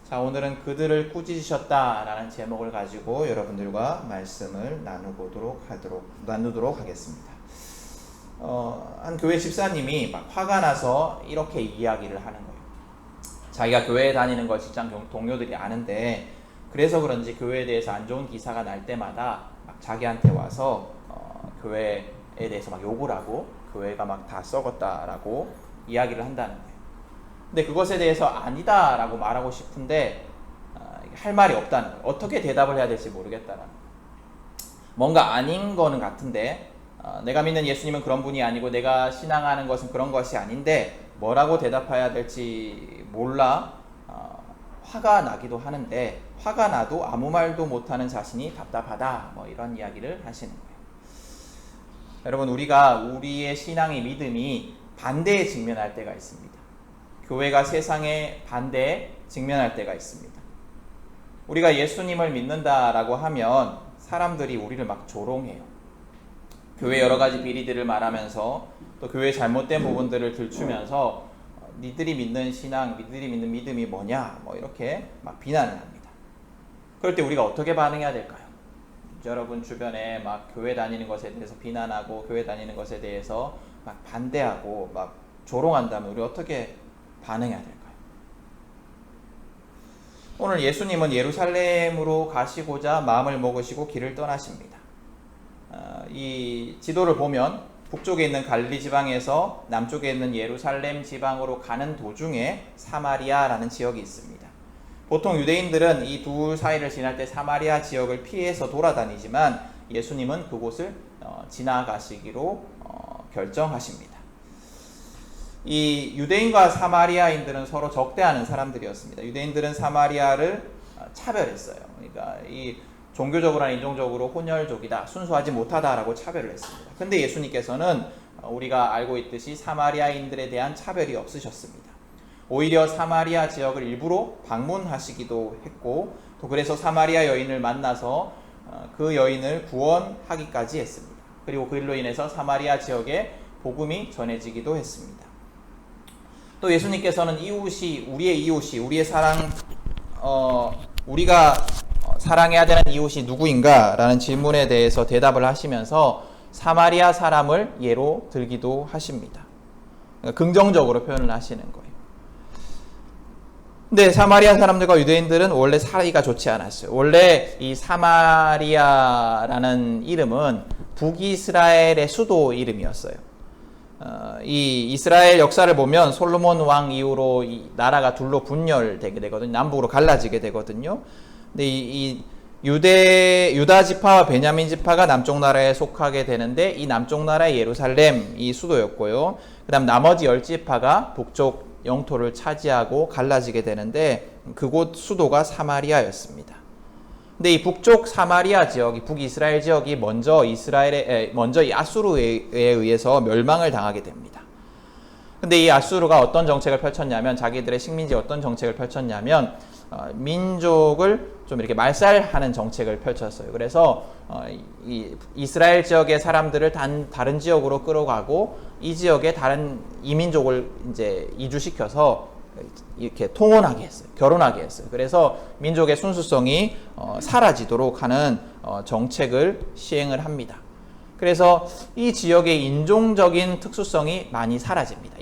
자, 오늘은 그들을 꾸짖으셨다라는 제목을 가지고 여러분들과 말씀을 나누도록 하겠습니다. 한 교회 집사님이 막 화가 나서 이렇게 이야기를 하는 거예요. 자기가 교회에 다니는 걸 직장 동료들이 아는데, 그래서 그런지 교회에 대해서 안 좋은 기사가 날 때마다 막 자기한테 와서 교회에 대해서 막 욕을 하고 교회가 막 다 썩었다라고 이야기를 한다는 거예요. 근데 그것에 대해서 아니다라고 말하고 싶은데 할 말이 없다는 거예요. 어떻게 대답을 해야 될지 모르겠다라는 거예요. 뭔가 아닌 거는 같은데 내가 믿는 예수님은 그런 분이 아니고 내가 신앙하는 것은 그런 것이 아닌데 뭐라고 대답해야 될지 몰라 화가 나기도 하는데, 화가 나도 아무 말도 못하는 자신이 답답하다, 뭐 이런 이야기를 하시는 거예요. 여러분, 우리가 우리의 신앙의 믿음이 반대에 직면할 때가 있습니다. 교회가 세상의 반대에 직면할 때가 있습니다. 우리가 예수님을 믿는다라고 하면 사람들이 우리를 막 조롱해요. 교회 여러 가지 비리들을 말하면서 또 교회의 잘못된 부분들을 들추면서 니들이 믿는 신앙, 니들이 믿는 믿음이 뭐냐, 뭐 이렇게 막 비난을 합니다. 그럴 때 우리가 어떻게 반응해야 될까요? 여러분 주변에 막 교회 다니는 것에 대해서 비난하고 교회 다니는 것에 대해서 막 반대하고 막 조롱한다면 우리 어떻게 반응해야 될까요? 오늘 예수님은 예루살렘으로 가시고자 마음을 먹으시고 길을 떠나십니다. 이 지도를 보면 북쪽에 있는 갈릴리 지방에서 남쪽에 있는 예루살렘 지방으로 가는 도중에 사마리아라는 지역이 있습니다. 보통 유대인들은 이 두 사이를 지날 때 사마리아 지역을 피해서 돌아다니지만 예수님은 그곳을 지나가시기로 결정하십니다. 이 유대인과 사마리아인들은 서로 적대하는 사람들이었습니다. 유대인들은 사마리아를 차별했어요. 그러니까 이 종교적으로나 인종적으로 혼혈족이다, 순수하지 못하다라고 차별을 했습니다. 근데 예수님께서는 우리가 알고 있듯이 사마리아인들에 대한 차별이 없으셨습니다. 오히려 사마리아 지역을 일부러 방문하시기도 했고, 또 그래서 사마리아 여인을 만나서 그 여인을 구원하기까지 했습니다. 그리고 그 일로 인해서 사마리아 지역에 복음이 전해지기도 했습니다. 또 예수님께서는 우리의 이웃이, 우리의 우리가 사랑해야 되는 이웃이 누구인가? 라는 질문에 대해서 대답을 하시면서 사마리아 사람을 예로 들기도 하십니다. 그러니까 긍정적으로 표현을 하시는 거예요. 근데 사마리아 사람들과 유대인들은 원래 사이가 좋지 않았어요. 원래 이 사마리아라는 이름은 북이스라엘의 수도 이름이었어요. 이 이스라엘 역사를 보면 솔로몬 왕 이후로 이 나라가 둘로 분열되게 되거든요. 남북으로 갈라지게 되거든요. 근데 이 유다 지파와 베냐민 지파가 남쪽 나라에 속하게 되는데, 이 남쪽 나라의 예루살렘이 수도였고요. 그다음 나머지 10지파가 북쪽 영토를 차지하고 갈라지게 되는데, 그곳 수도가 사마리아였습니다. 근데 이 북쪽 사마리아 지역이, 북이스라엘 지역이 먼저 이 아수르에 의해서 멸망을 당하게 됩니다. 근데 이 아수르가 어떤 정책을 펼쳤냐면, 자기들의 식민지에 어떤 정책을 펼쳤냐면 민족을 좀 이렇게 말살하는 정책을 펼쳤어요. 그래서 이 이스라엘 지역의 사람들을 다른 지역으로 끌어가고 이 지역에 다른 이민족을 이제 이주시켜서 이렇게 통혼하게 했어요. 결혼하게 했어요. 그래서 민족의 순수성이 사라지도록 하는 정책을 시행을 합니다. 그래서 이 지역의 인종적인 특수성이 많이 사라집니다.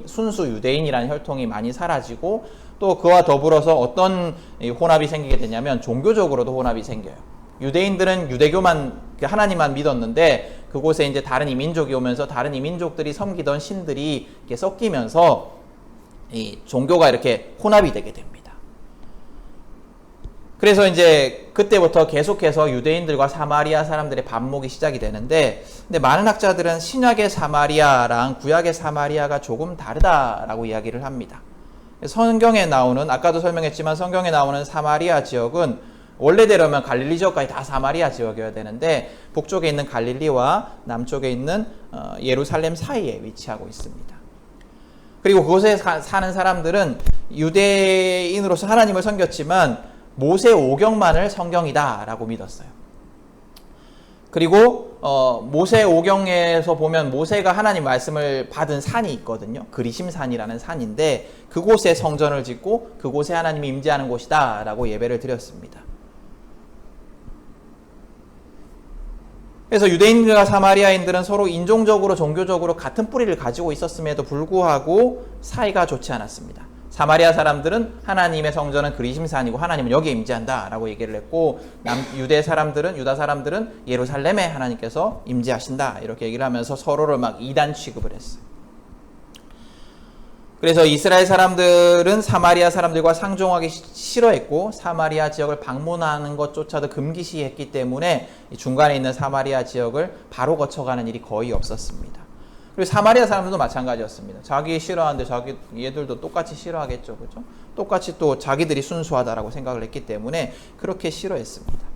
순수 유대인이라는 혈통이 많이 사라지고, 또 그와 더불어서 어떤 혼합이 생기게 되냐면 종교적으로도 혼합이 생겨요. 유대인들은 유대교만, 하나님만 믿었는데 그곳에 이제 다른 이민족이 오면서 다른 이민족들이 섬기던 신들이 이렇게 섞이면서 이 종교가 이렇게 혼합이 되게 됩니다. 그래서 이제 그때부터 계속해서 유대인들과 사마리아 사람들의 반목이 시작이 되는데, 근데 많은 학자들은 신약의 사마리아랑 구약의 사마리아가 조금 다르다라고 이야기를 합니다. 성경에 나오는, 아까도 설명했지만 성경에 나오는 사마리아 지역은 원래대로면 갈릴리 지역까지 다 사마리아 지역이어야 되는데 북쪽에 있는 갈릴리와 남쪽에 있는 예루살렘 사이에 위치하고 있습니다. 그리고 그곳에 사는 사람들은 유대인으로서 하나님을 섬겼지만 모세 오경만을 성경이다 라고 믿었어요. 그리고 모세오경에서 보면 모세가 하나님 말씀을 받은 산이 있거든요. 그리심산이라는 산인데 그곳에 성전을 짓고 그곳에 하나님이 임재하는 곳이다 라고 예배를 드렸습니다. 그래서 유대인과 사마리아인들은 서로 인종적으로 종교적으로 같은 뿌리를 가지고 있었음에도 불구하고 사이가 좋지 않았습니다. 사마리아 사람들은 하나님의 성전은 그리심산이고 하나님은 여기에 임재한다 라고 얘기를 했고, 유다 사람들은 예루살렘에 하나님께서 임재하신다 이렇게 얘기를 하면서 서로를 막 이단 취급을 했어요. 그래서 이스라엘 사람들은 사마리아 사람들과 상종하기 싫어했고 사마리아 지역을 방문하는 것조차도 금기시했기 때문에 중간에 있는 사마리아 지역을 바로 거쳐가는 일이 거의 없었습니다. 그리고 사마리아 사람들도 마찬가지였습니다. 자기 싫어하는데 얘들도 똑같이 싫어하겠죠. 그죠? 똑같이 또 자기들이 순수하다라고 생각을 했기 때문에 그렇게 싫어했습니다.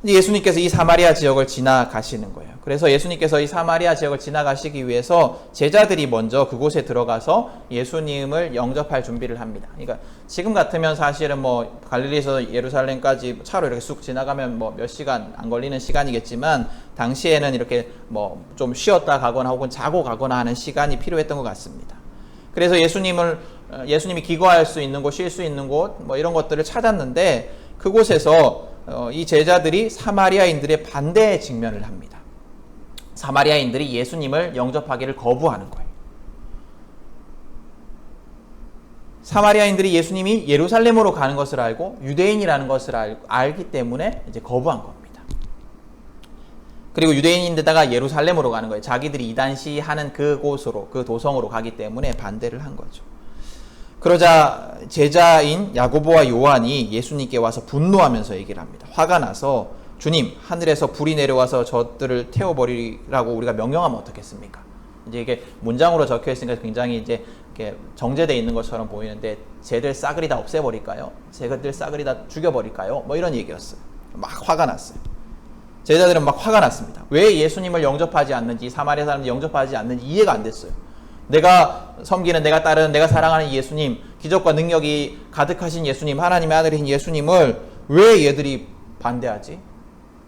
예수님께서 이 사마리아 지역을 지나가시는 거예요. 그래서 예수님께서 이 사마리아 지역을 지나가시기 위해서 제자들이 먼저 그곳에 들어가서 예수님을 영접할 준비를 합니다. 그러니까 지금 같으면 사실은 뭐 갈릴리에서 예루살렘까지 차로 이렇게 쑥 지나가면 뭐 몇 시간 안 걸리는 시간이겠지만 당시에는 이렇게 뭐 좀 쉬었다 가거나 혹은 자고 가거나 하는 시간이 필요했던 것 같습니다. 그래서 예수님이 기거할 수 있는 곳, 쉴 수 있는 곳 뭐 이런 것들을 찾았는데 그곳에서 이 제자들이 사마리아인들의 반대에 직면을 합니다. 사마리아인들이 예수님을 영접하기를 거부하는 거예요. 사마리아인들이 예수님이 예루살렘으로 가는 것을 알고 유대인이라는 것을 알기 때문에 이제 거부한 겁니다. 그리고 유대인인데다가 예루살렘으로 가는 거예요. 자기들이 이단시하는 그곳으로, 그 도성으로 가기 때문에 반대를 한 거죠. 그러자 제자인 야고보와 요한이 예수님께 와서 분노하면서 얘기를 합니다. 화가 나서 주님, 하늘에서 불이 내려와서 저들을 태워버리라고 우리가 명령하면 어떻겠습니까? 이제 이게 문장으로 적혀 있으니까 굉장히 이제 이렇게 정제되어 있는 것처럼 보이는데 쟤들 싸그리 다 없애버릴까요? 쟤들 싸그리 다 죽여버릴까요? 뭐 이런 얘기였어요. 막 화가 났어요. 제자들은 막 화가 났습니다. 왜 예수님을 영접하지 않는지, 사마리아 사람들이 영접하지 않는지 이해가 안 됐어요. 내가 섬기는, 내가 따르는, 내가 사랑하는 예수님, 기적과 능력이 가득하신 예수님, 하나님의 아들이신 예수님을 왜 얘들이 반대하지?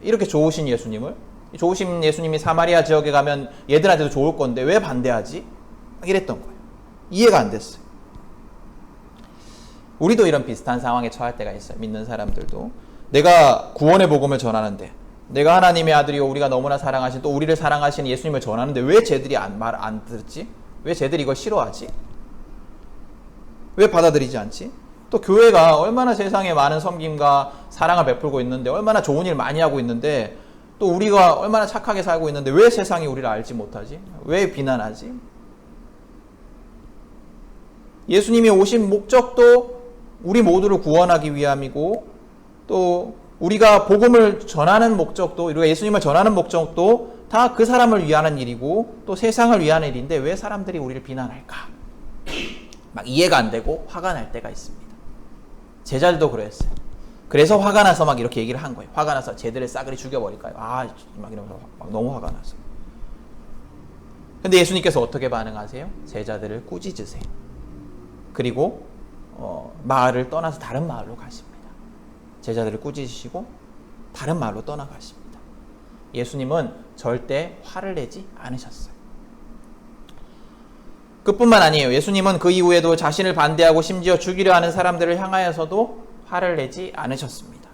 이렇게 좋으신 예수님을, 좋으신 예수님이 사마리아 지역에 가면 얘들한테도 좋을 건데 왜 반대하지? 이랬던 거예요. 이해가 안 됐어요. 우리도 이런 비슷한 상황에 처할 때가 있어요. 믿는 사람들도. 내가 구원의 복음을 전하는데, 내가 하나님의 아들이고 우리가 너무나 사랑하신, 또 우리를 사랑하시는 예수님을 전하는데 왜 쟤들이 말 안 듣지? 왜 쟤들이 이걸 싫어하지? 왜 받아들이지 않지? 또 교회가 얼마나 세상에 많은 섬김과 사랑을 베풀고 있는데, 얼마나 좋은 일 많이 하고 있는데, 또 우리가 얼마나 착하게 살고 있는데 왜 세상이 우리를 알지 못하지? 왜 비난하지? 예수님이 오신 목적도 우리 모두를 구원하기 위함이고, 또 우리가 복음을 전하는 목적도, 우리가 예수님을 전하는 목적도 다 그 사람을 위하는 일이고 또 세상을 위하는 일인데 왜 사람들이 우리를 비난할까? 막 이해가 안 되고 화가 날 때가 있습니다. 제자들도 그랬어요. 그래서 화가 나서 막 이렇게 얘기를 한 거예요. 화가 나서 쟤들을 싸그리 죽여버릴까요? 막 이러면서 막 너무 화가 나서. 근데 예수님께서 어떻게 반응하세요? 제자들을 꾸짖으세요. 그리고 마을을 떠나서 다른 마을로 가십니다. 제자들을 꾸짖으시고 다른 마을로 떠나가십니다. 예수님은 절대 화를 내지 않으셨어요. 그뿐만 아니에요. 예수님은 그 이후에도 자신을 반대하고 심지어 죽이려 하는 사람들을 향하여서도 화를 내지 않으셨습니다.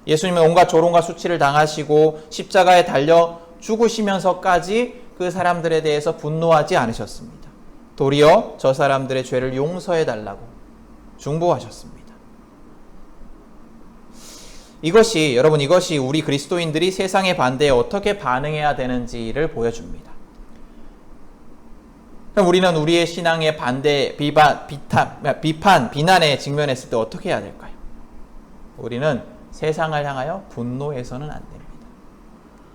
예수님은 온갖 조롱과 수치를 당하시고 십자가에 달려 죽으시면서까지 그 사람들에 대해서 분노하지 않으셨습니다. 도리어 저 사람들의 죄를 용서해 달라고 중보하셨습니다. 이것이 우리 그리스도인들이 세상의 반대에 어떻게 반응해야 되는지를 보여줍니다. 그럼 우리는 우리의 신앙의 반대, 비판, 비난에 직면했을 때 어떻게 해야 될까요? 우리는 세상을 향하여 분노해서는 안 됩니다.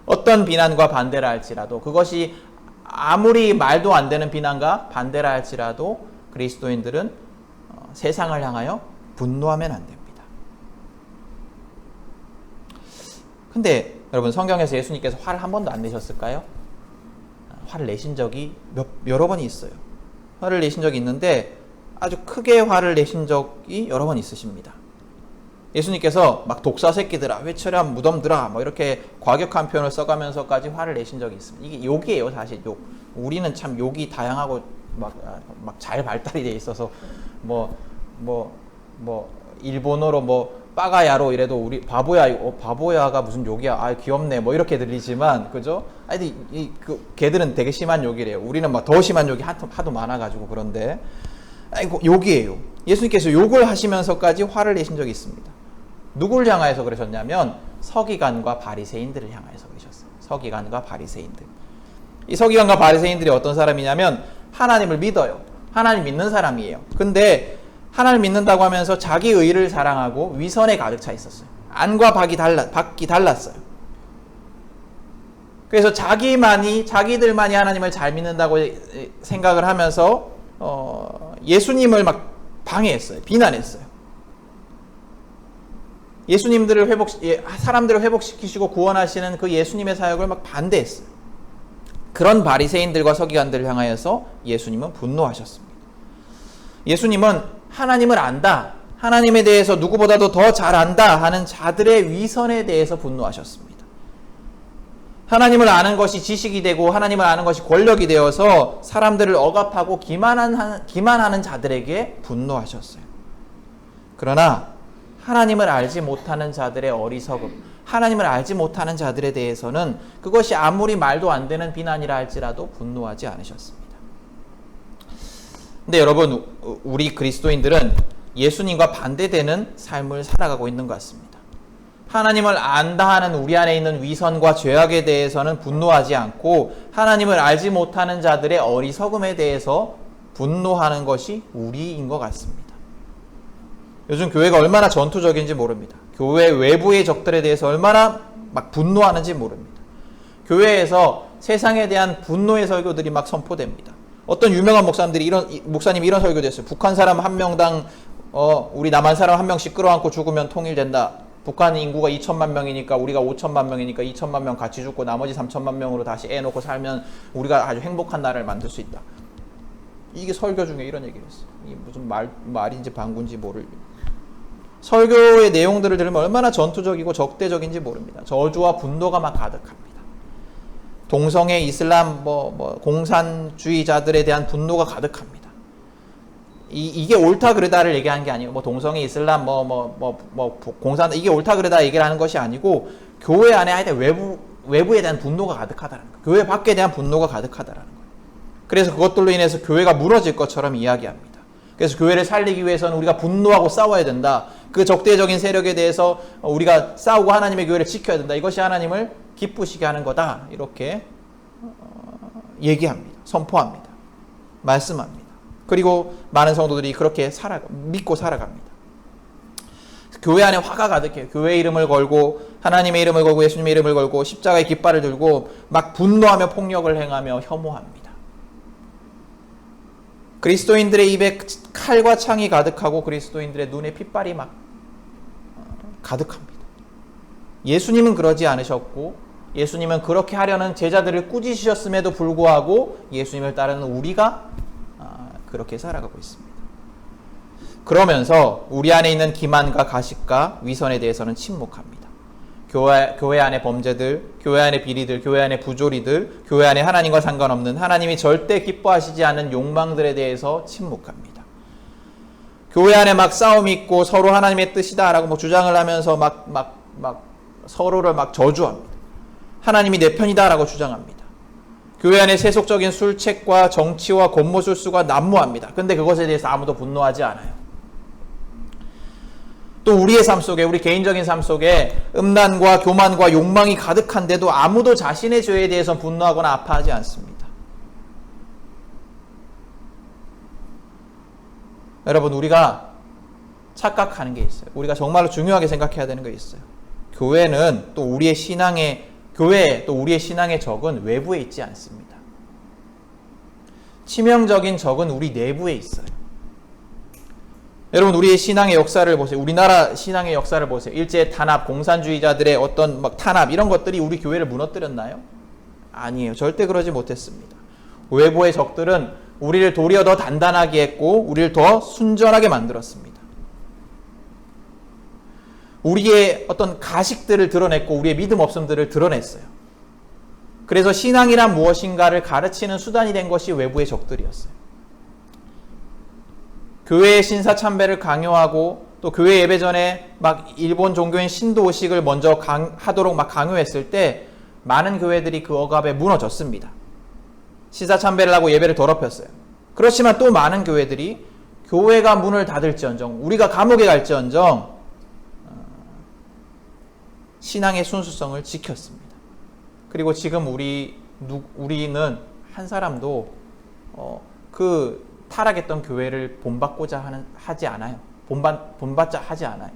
어떤 비난과 반대라 할지라도, 그것이 아무리 말도 안 되는 비난과 반대라 할지라도 그리스도인들은 세상을 향하여 분노하면 안 됩니다. 근데 여러분, 성경에서 예수님께서 화를 한 번도 안 내셨을까요? 화를 내신 적이 여러 번 있어요. 화를 내신 적이 있는데 아주 크게 화를 내신 적이 여러 번 있으십니다. 예수님께서 막 독사 새끼들아, 회초리한 무덤들아, 뭐 이렇게 과격한 표현을 써가면서까지 화를 내신 적이 있습니다. 이게 욕이에요, 사실 욕. 우리는 참 욕이 다양하고 막 잘 발달이 돼 있어서 일본어로 빠가야로 이래도 우리 바보야가 무슨 욕이야, 아 귀엽네 뭐 이렇게 들리지만, 그죠? 아니 걔들은 되게 심한 욕이래요. 우리는 막 더 심한 욕이 하도 많아가지고. 그런데 아이고 욕이에요. 예수님께서 욕을 하시면서까지 화를 내신 적이 있습니다. 누굴 향하여서 그러셨냐면 서기관과 바리새인들을 향하여서 그러셨어요. 서기관과 바리새인들. 이 서기관과 바리새인들이 어떤 사람이냐면 하나님을 믿어요. 하나님 믿는 사람이에요. 근데 하나님 믿는다고 하면서 자기 의를 자랑하고 위선에 가득 차 있었어요. 안과 밖이 달랐어요. 그래서 자기들만이 하나님을 잘 믿는다고 생각을 하면서 예수님을 막 방해했어요. 비난했어요. 사람들을 회복시키시고 구원하시는 그 예수님의 사역을 막 반대했어요. 그런 바리새인들과 서기관들을 향하여서 예수님은 분노하셨습니다. 예수님은 하나님을 안다, 하나님에 대해서 누구보다도 더 잘 안다 하는 자들의 위선에 대해서 분노하셨습니다. 하나님을 아는 것이 지식이 되고 하나님을 아는 것이 권력이 되어서 사람들을 억압하고 기만하는 자들에게 분노하셨어요. 그러나 하나님을 알지 못하는 자들의 어리석음, 하나님을 알지 못하는 자들에 대해서는 그것이 아무리 말도 안 되는 비난이라 할지라도 분노하지 않으셨습니다. 근데 여러분, 우리 그리스도인들은 예수님과 반대되는 삶을 살아가고 있는 것 같습니다. 하나님을 안다 하는 우리 안에 있는 위선과 죄악에 대해서는 분노하지 않고 하나님을 알지 못하는 자들의 어리석음에 대해서 분노하는 것이 우리인 것 같습니다. 요즘 교회가 얼마나 전투적인지 모릅니다. 교회 외부의 적들에 대해서 얼마나 막 분노하는지 모릅니다. 교회에서 세상에 대한 분노의 설교들이 막 선포됩니다. 어떤 유명한 목사님이 이런 설교도 했어요. 북한 사람 한 명당 우리 남한 사람 한 명씩 끌어안고 죽으면 통일된다. 북한 인구가 2천만 명이니까 우리가 5천만 명이니까 2천만 명 같이 죽고 나머지 3천만 명으로 다시 애 놓고 살면 우리가 아주 행복한 나라를 만들 수 있다. 이게 설교 중에 이런 얘기를 했어요. 이게 무슨 말인지 방구인지 모를. 설교의 내용들을 들으면 얼마나 전투적이고 적대적인지 모릅니다. 저주와 분노가 막 가득합니다. 동성애, 이슬람, 공산주의자들에 대한 분노가 가득합니다. 이게 옳다 그르다를 얘기하는 게 아니고, 동성애, 이슬람, 공산, 이게 옳다 그르다 얘기를 하는 것이 아니고, 교회 안에 하여튼 외부에 대한 분노가 가득하다는 거예요. 교회 밖에 대한 분노가 가득하다는 거예요. 그래서 그것들로 인해서 교회가 무너질 것처럼 이야기합니다. 그래서 교회를 살리기 위해서는 우리가 분노하고 싸워야 된다. 그 적대적인 세력에 대해서 우리가 싸우고 하나님의 교회를 지켜야 된다. 이것이 하나님을 기쁘시게 하는 거다. 이렇게 얘기합니다. 선포합니다. 말씀합니다. 그리고 많은 성도들이 그렇게 믿고 살아갑니다. 교회 안에 화가 가득해요. 교회의 이름을 걸고 하나님의 이름을 걸고 예수님의 이름을 걸고 십자가의 깃발을 들고 막 분노하며 폭력을 행하며 혐오합니다. 그리스도인들의 입에 칼과 창이 가득하고 그리스도인들의 눈에 핏발이 막 가득합니다. 예수님은 그러지 않으셨고 예수님은 그렇게 하려는 제자들을 꾸짖으셨음에도 불구하고 예수님을 따르는 우리가 그렇게 살아가고 있습니다. 그러면서 우리 안에 있는 기만과 가식과 위선에 대해서는 침묵합니다. 교회 안의 범죄들, 교회 안의 비리들, 교회 안의 부조리들, 교회 안에 하나님과 상관없는 하나님이 절대 기뻐하시지 않는 욕망들에 대해서 침묵합니다. 교회 안에 막 싸움이 있고 서로 하나님의 뜻이다라고 주장을 하면서 서로를 막 저주합니다. 하나님이 내 편이다라고 주장합니다. 교회 안에 세속적인 술책과 정치와 권모술수가 난무합니다. 근데 그것에 대해서 아무도 분노하지 않아요. 또 우리의 삶 속에, 우리 개인적인 삶 속에 음란과 교만과 욕망이 가득한데도 아무도 자신의 죄에 대해서 분노하거나 아파하지 않습니다. 여러분, 우리가 착각하는 게 있어요. 우리가 정말로 중요하게 생각해야 되는 게 있어요. 교회는 또 우리의 신앙의 적은 외부에 있지 않습니다. 치명적인 적은 우리 내부에 있어요. 여러분, 우리의 신앙의 역사를 보세요. 우리나라 신앙의 역사를 보세요. 일제 탄압, 공산주의자들의 어떤 탄압, 이런 것들이 우리 교회를 무너뜨렸나요? 아니에요. 절대 그러지 못했습니다. 외부의 적들은 우리를 도리어 더 단단하게 했고 우리를 더 순전하게 만들었습니다. 우리의 어떤 가식들을 드러냈고 우리의 믿음 없음들을 드러냈어요. 그래서 신앙이란 무엇인가를 가르치는 수단이 된 것이 외부의 적들이었어요. 교회의 신사참배를 강요하고 또 교회 예배 전에 막 일본 종교인 신도의식을 먼저 하도록 막 강요했을 때 많은 교회들이 그 억압에 무너졌습니다. 신사참배를 하고 예배를 더럽혔어요. 그렇지만 또 많은 교회들이 교회가 문을 닫을지언정, 우리가 감옥에 갈지언정 신앙의 순수성을 지켰습니다. 그리고 지금 우리는 한 사람도 그 타락했던 교회를 본받고자 하지 않아요. 본받자 하지 않아요.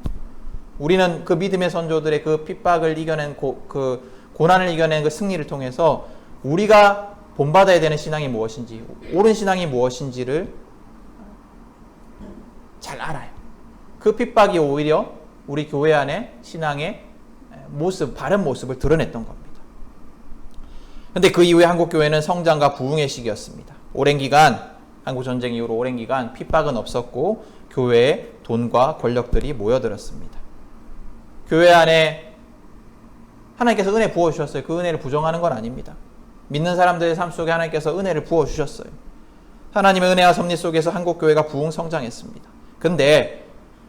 우리는 그 믿음의 선조들의 그 핍박을 이겨낸 그 고난을 이겨낸 그 승리를 통해서 우리가 본받아야 되는 신앙이 무엇인지, 옳은 신앙이 무엇인지를 잘 알아요. 그 핍박이 오히려 우리 교회 안에 신앙의 모습, 바른 모습을 드러냈던 겁니다. 그런데 그 이후에 한국 교회는 성장과 부흥의 시기였습니다. 오랜 기간, 한국 전쟁 이후로 오랜 기간 핍박은 없었고 교회에 돈과 권력들이 모여들었습니다. 교회 안에 하나님께서 은혜 부어주셨어요. 그 은혜를 부정하는 건 아닙니다. 믿는 사람들의 삶 속에 하나님께서 은혜를 부어주셨어요. 하나님의 은혜와 섭리 속에서 한국 교회가 부흥 성장했습니다. 근데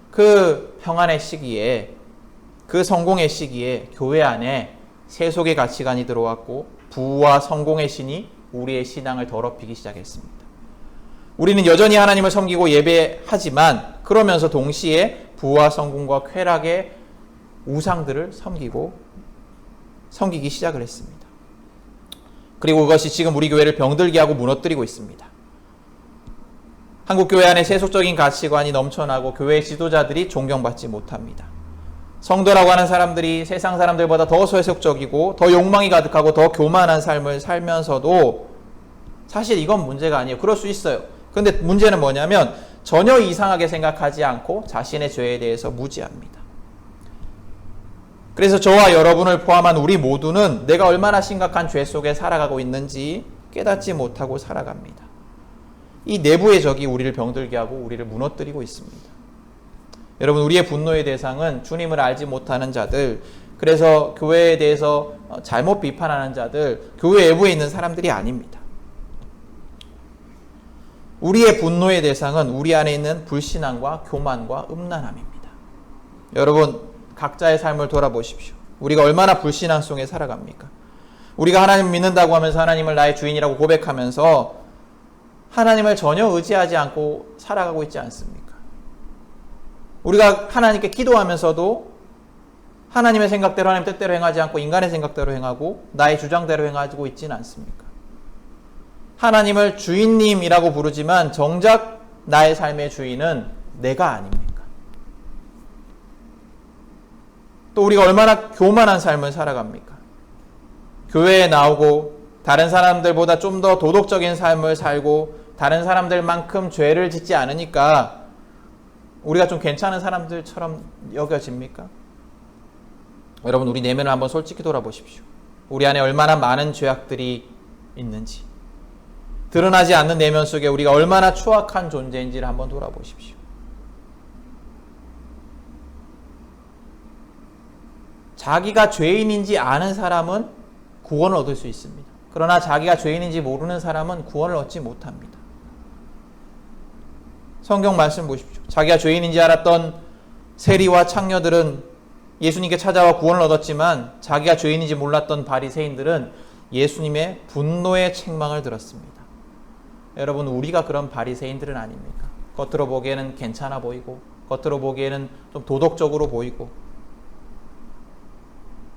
그 평안의 시기에, 그 성공의 시기에 교회 안에 세속의 가치관이 들어왔고 부와 성공의 신이 우리의 신앙을 더럽히기 시작했습니다. 우리는 여전히 하나님을 섬기고 예배하지만 그러면서 동시에 부와 성공과 쾌락의 우상들을 섬기기 시작을 했습니다. 그리고 그것이 지금 우리 교회를 병들게 하고 무너뜨리고 있습니다. 한국 교회 안에 세속적인 가치관이 넘쳐나고 교회 지도자들이 존경받지 못합니다. 성도라고 하는 사람들이 세상 사람들보다 더 세속적이고 더 욕망이 가득하고 더 교만한 삶을 살면서도 사실 이건 문제가 아니에요. 그럴 수 있어요. 그런데 문제는 뭐냐면 전혀 이상하게 생각하지 않고 자신의 죄에 대해서 무지합니다. 그래서 저와 여러분을 포함한 우리 모두는 내가 얼마나 심각한 죄 속에 살아가고 있는지 깨닫지 못하고 살아갑니다. 이 내부의 적이 우리를 병들게 하고 우리를 무너뜨리고 있습니다. 여러분, 우리의 분노의 대상은 주님을 알지 못하는 자들, 그래서 교회에 대해서 잘못 비판하는 자들, 교회 외부에 있는 사람들이 아닙니다. 우리의 분노의 대상은 우리 안에 있는 불신앙과 교만과 음란함입니다. 여러분, 각자의 삶을 돌아보십시오. 우리가 얼마나 불신앙 속에 살아갑니까? 우리가 하나님을 믿는다고 하면서 하나님을 나의 주인이라고 고백하면서 하나님을 전혀 의지하지 않고 살아가고 있지 않습니까? 우리가 하나님께 기도하면서도 하나님의 생각대로 하나님 뜻대로 행하지 않고 인간의 생각대로 행하고 나의 주장대로 행하고 있지는 않습니까? 하나님을 주인님이라고 부르지만 정작 나의 삶의 주인은 내가 아닙니까? 또 우리가 얼마나 교만한 삶을 살아갑니까? 교회에 나오고 다른 사람들보다 좀 더 도덕적인 삶을 살고 다른 사람들만큼 죄를 짓지 않으니까 우리가 좀 괜찮은 사람들처럼 여겨집니까? 여러분, 우리 내면을 한번 솔직히 돌아보십시오. 우리 안에 얼마나 많은 죄악들이 있는지, 드러나지 않는 내면 속에 우리가 얼마나 추악한 존재인지를 한번 돌아보십시오. 자기가 죄인인지 아는 사람은 구원을 얻을 수 있습니다. 그러나 자기가 죄인인지 모르는 사람은 구원을 얻지 못합니다. 성경 말씀 보십시오. 자기가 죄인인지 알았던 세리와 창녀들은 예수님께 찾아와 구원을 얻었지만 자기가 죄인인지 몰랐던 바리새인들은 예수님의 분노의 책망을 들었습니다. 여러분, 우리가 그런 바리새인들은 아닙니까? 겉으로 보기에는 괜찮아 보이고 겉으로 보기에는 좀 도덕적으로 보이고,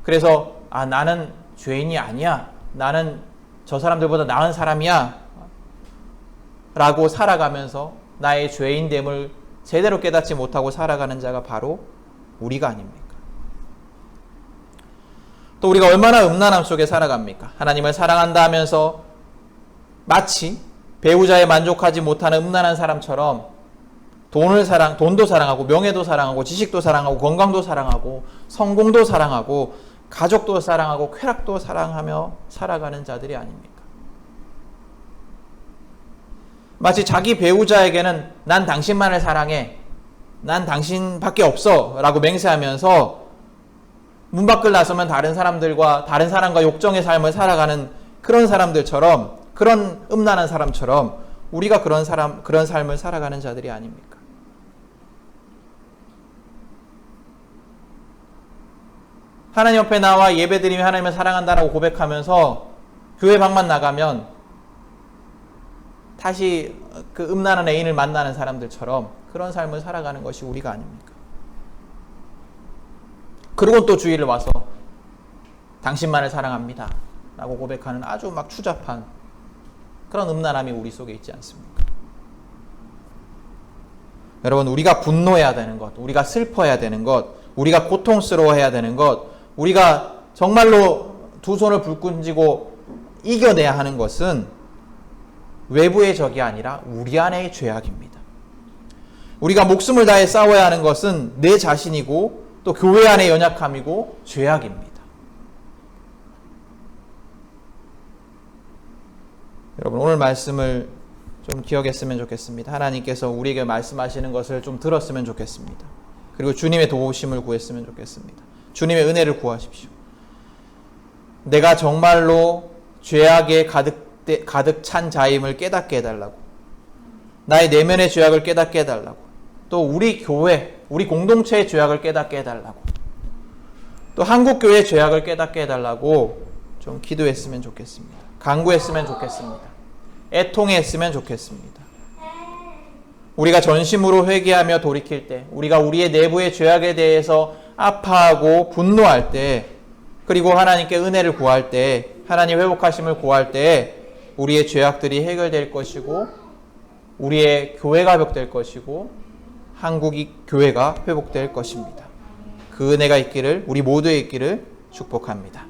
그래서 나는 죄인이 아니야, 나는 저 사람들보다 나은 사람이야 라고 살아가면서 나의 죄인됨을 제대로 깨닫지 못하고 살아가는 자가 바로 우리가 아닙니까? 또 우리가 얼마나 음란함 속에 살아갑니까? 하나님을 사랑한다 하면서 마치 배우자에 만족하지 못하는 음란한 사람처럼 돈도 사랑하고 명예도 사랑하고 지식도 사랑하고 건강도 사랑하고 성공도 사랑하고 가족도 사랑하고 쾌락도 사랑하며 살아가는 자들이 아닙니까? 마치 자기 배우자에게는 난 당신만을 사랑해, 난 당신밖에 없어 라고 맹세하면서 문 밖을 나서면 다른 사람과 욕정의 삶을 살아가는 그런 사람들처럼, 그런 음란한 사람처럼 우리가 그런 삶을 살아가는 자들이 아닙니까? 하나님 옆에 나와 예배드리며 하나님을 사랑한다라고 고백하면서 교회 밖만 나가면 다시 그 음란한 애인을 만나는 사람들처럼 그런 삶을 살아가는 것이 우리가 아닙니까? 그리고 또 주일을 와서 당신만을 사랑합니다 라고 고백하는 아주 막 추잡한 그런 음란함이 우리 속에 있지 않습니까? 여러분, 우리가 분노해야 되는 것, 우리가 슬퍼해야 되는 것, 우리가 고통스러워해야 되는 것, 우리가 정말로 두 손을 불끈 쥐고 이겨내야 하는 것은 외부의 적이 아니라 우리 안의 죄악입니다. 우리가 목숨을 다해 싸워야 하는 것은 내 자신이고 또 교회 안의 연약함이고 죄악입니다. 여러분, 오늘 말씀을 좀 기억했으면 좋겠습니다. 하나님께서 우리에게 말씀하시는 것을 좀 들었으면 좋겠습니다. 그리고 주님의 도우심을 구했으면 좋겠습니다. 주님의 은혜를 구하십시오. 내가 정말로 죄악에 가득 찬 자임을 깨닫게 해달라고, 나의 내면의 죄악을 깨닫게 해달라고, 또 우리 교회, 우리 공동체의 죄악을 깨닫게 해달라고, 또 한국교회의 죄악을 깨닫게 해달라고 좀 기도했으면 좋겠습니다. 간구했으면 좋겠습니다. 애통했으면 좋겠습니다. 우리가 전심으로 회개하며 돌이킬 때, 우리가 우리의 내부의 죄악에 대해서 아파하고 분노할 때, 그리고 하나님께 은혜를 구할 때, 하나님 회복하심을 구할 때 우리의 죄악들이 해결될 것이고 우리의 교회가 회복될 것이고 한국의 교회가 회복될 것입니다. 그 은혜가 있기를, 우리 모두에 있기를 축복합니다.